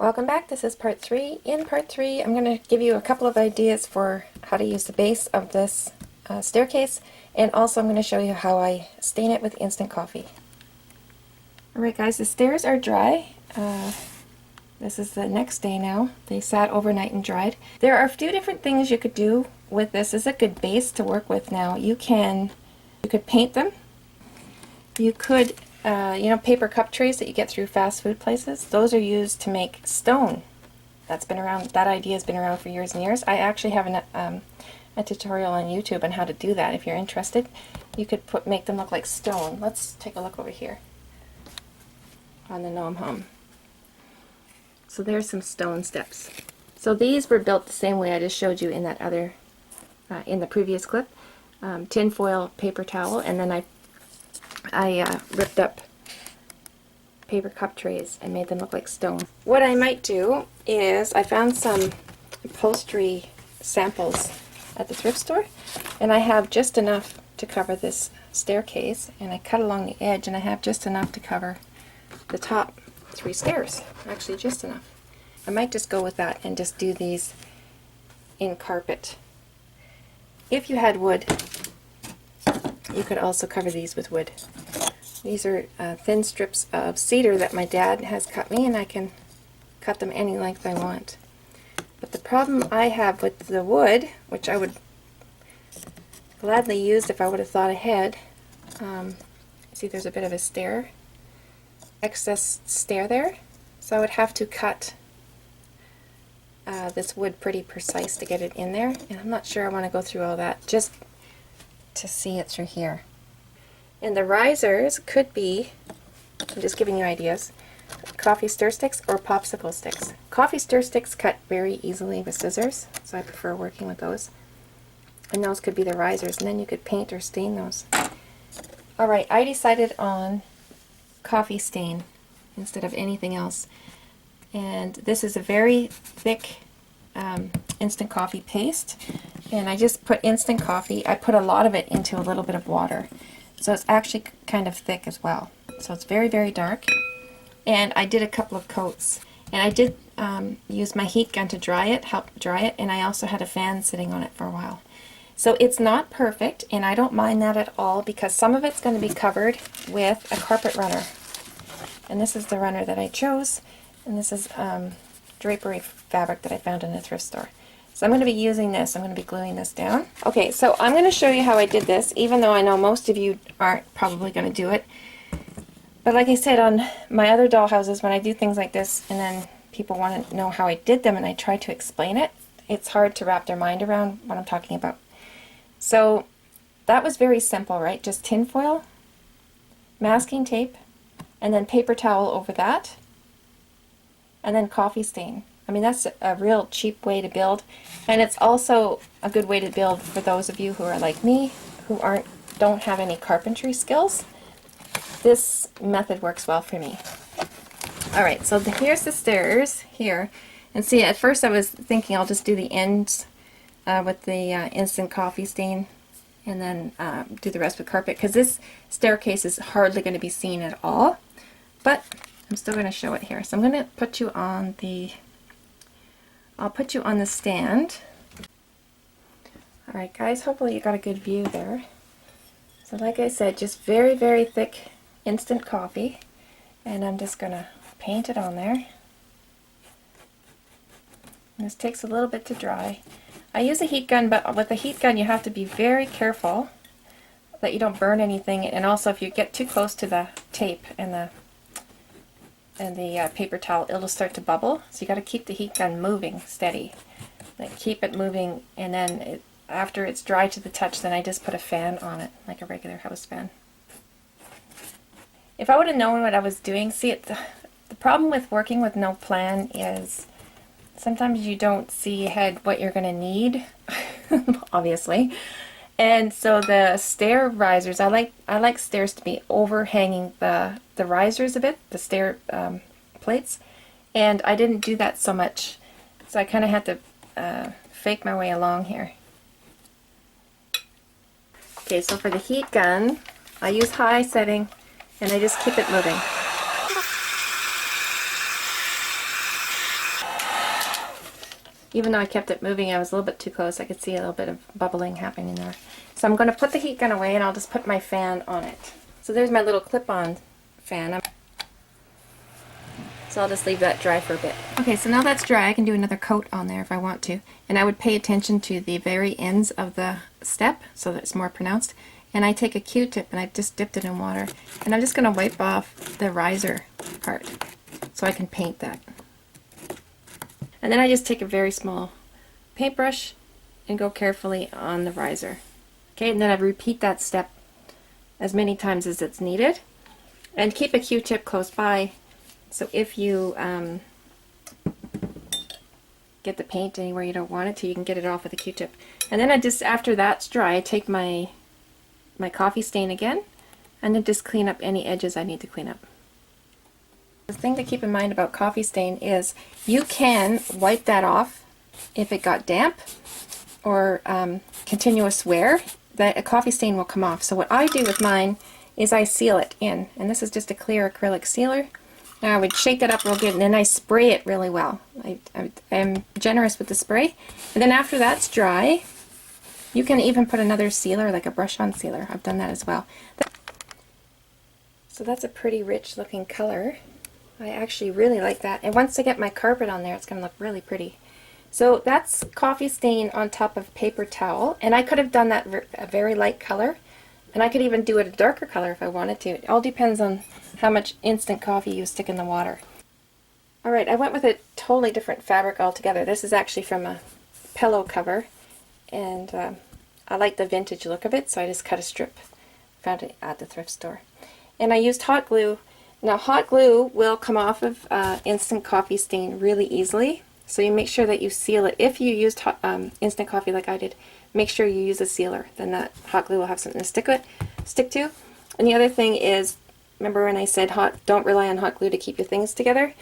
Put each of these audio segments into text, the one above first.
Welcome back. This is part 3. In part 3, I'm going to give you a couple of ideas for how to use the base of this staircase, and also I'm going to show you how I stain it with instant coffee. Alright guys, the stairs are dry. This is the next day now. They sat overnight and dried. There are a few different things you could do with this. This is a good base to work with now. You could paint them. You could paper cup trays that you get through fast food places, those are used to make stone. That's been around, that idea has been around for years and years. I actually have a tutorial on YouTube on how to do that if you're interested. You could make them look like stone. Let's take a look over here on the gnome home. So there's some stone steps. So these were built the same way I just showed you in that other, in the previous clip. Tin foil paper towel, and then I ripped up paper cup trays and made them look like stone. What I might do is, I found some upholstery samples at the thrift store, and I have just enough to cover this staircase, and I cut along the edge, and I have just enough to cover the top 3 stairs. Actually, just enough. I might just go with that and just do these in carpet. If you had wood, you could also cover these with wood. These are thin strips of cedar that my dad has cut me, and I can cut them any length I want. But the problem I have with the wood, which I would gladly use if I would have thought ahead, see there's a bit of a stair, excess stair there, so I would have to cut this wood pretty precise to get it in there, and I'm not sure I want to go through all that just to see it through here. And the risers could be, I'm just giving you ideas, coffee stir sticks or popsicle sticks. Coffee stir sticks cut very easily with scissors, so I prefer working with those. And those could be the risers, and then you could paint or stain those. Alright, I decided on coffee stain instead of anything else. And this is a very thick instant coffee paste. And I just put instant coffee, I put a lot of it into a little bit of water. So it's actually kind of thick as well. So it's very, very dark. And I did a couple of coats. And I did use my heat gun to help dry it, and I also had a fan sitting on it for a while. So it's not perfect, and I don't mind that at all, because some of it's going to be covered with a carpet runner. And this is the runner that I chose, and this is drapery fabric that I found in a thrift store. So I'm going to be using this. I'm going to be gluing this down. Okay, so I'm going to show you how I did this, even though I know most of you aren't probably going to do it. But like I said, on my other doll houses, when I do things like this and then people want to know how I did them and I try to explain it, it's hard to wrap their mind around what I'm talking about. So that was very simple, right? Just tin foil, masking tape, and then paper towel over that, and then coffee stain. I mean, that's a real cheap way to build, and it's also a good way to build for those of you who are like me, who don't have any carpentry skills. This method works well for me. Alright, so here's the stairs here, and see, at first I was thinking I'll just do the ends with the instant coffee stain, and then do the rest with carpet, because this staircase is hardly going to be seen at all, but I'm still going to show it here. So I'm going to put you on the I'll put you on the stand. Alright guys, hopefully you got a good view there. So like I said, just very, very thick instant coffee, and I'm just going to paint it on there. And this takes a little bit to dry. I use a heat gun, but with a heat gun you have to be very careful that you don't burn anything, and also if you get too close to the tape and the paper towel, it'll start to bubble. So you got to keep the heat gun moving steady. Like keep it moving, and then after it's dry to the touch, then I just put a fan on it, like a regular house fan. If I would have known what I was doing, see, the problem with working with no plan is sometimes you don't see ahead what you're going to need, obviously. And so the stair risers, I like stairs to be overhanging the risers a bit, the stair plates, and I didn't do that so much, so I kind of had to fake my way along here. Okay, so for the heat gun, I use high setting, and I just keep it moving. Even though I kept it moving, I was a little bit too close. I could see a little bit of bubbling happening there. So I'm going to put the heat gun away and I'll just put my fan on it. So there's my little clip-on fan. So I'll just leave that dry for a bit. Okay, so now that's dry, I can do another coat on there if I want to. And I would pay attention to the very ends of the step so that it's more pronounced. And I take a Q-tip and I've just dipped it in water. And I'm just going to wipe off the riser part so I can paint that. And then I just take a very small paintbrush and go carefully on the riser. Okay, and then I repeat that step as many times as it's needed. And keep a Q-tip close by, so if you get the paint anywhere you don't want it to, you can get it off with a Q-tip. And then I just, after that's dry, I take my coffee stain again, and then just clean up any edges I need to clean up. The thing to keep in mind about coffee stain is you can wipe that off if it got damp or continuous wear. That a coffee stain will come off. So what I do with mine is I seal it in, and this is just a clear acrylic sealer. Now I would shake that up real good, and then I spray it really well. I'm generous with the spray. And then after that's dry, you can even put another sealer, like a brush-on sealer. I've done that as well. So that's a pretty rich looking color. I actually really like that. And once I get my carpet on there, it's going to look really pretty. So that's coffee stain on top of paper towel. And I could have done that a very light color. And I could even do it a darker color if I wanted to. It all depends on how much instant coffee you stick in the water. Alright, I went with a totally different fabric altogether. This is actually from a pillow cover. And I like the vintage look of it, so I just cut a strip. Found it at the thrift store. And I used hot glue. Now hot glue will come off of instant coffee stain really easily, so you make sure that you seal it. If you used instant coffee like I did, make sure you use a sealer. Then that hot glue will have something to stick to. And the other thing is, remember when I said don't rely on hot glue to keep your things together?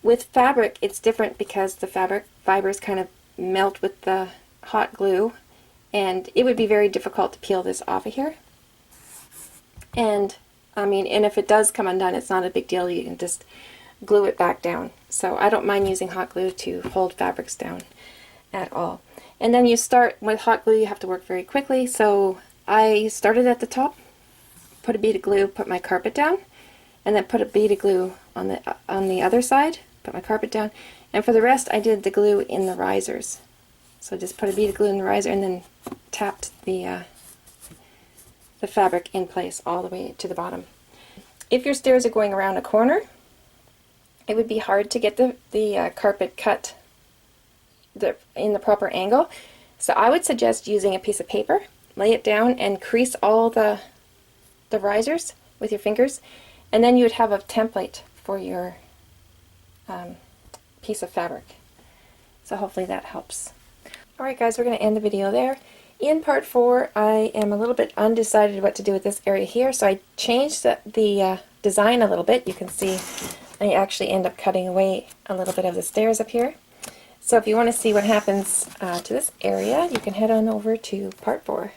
With fabric, it's different because the fabric fibers kind of melt with the hot glue, and it would be very difficult to peel this off of here. And and if it does come undone, it's not a big deal. You can just glue it back down. So I don't mind using hot glue to hold fabrics down at all. And then you start with hot glue, you have to work very quickly. So I started at the top, put a bead of glue, put my carpet down, and then put a bead of glue on the other side, put my carpet down. And for the rest, I did the glue in the risers. So just put a bead of glue in the riser and then tapped the fabric in place all the way to the bottom. If your stairs are going around a corner, it would be hard to get the carpet cut in the proper angle. So I would suggest using a piece of paper, lay it down and crease all the risers with your fingers, and then you would have a template for your piece of fabric. So hopefully that helps. Alright guys, we're going to end the video there. In part 4, I am a little bit undecided what to do with this area here, so I changed the design a little bit. You can see I actually end up cutting away a little bit of the stairs up here. So if you want to see what happens to this area, you can head on over to part 4.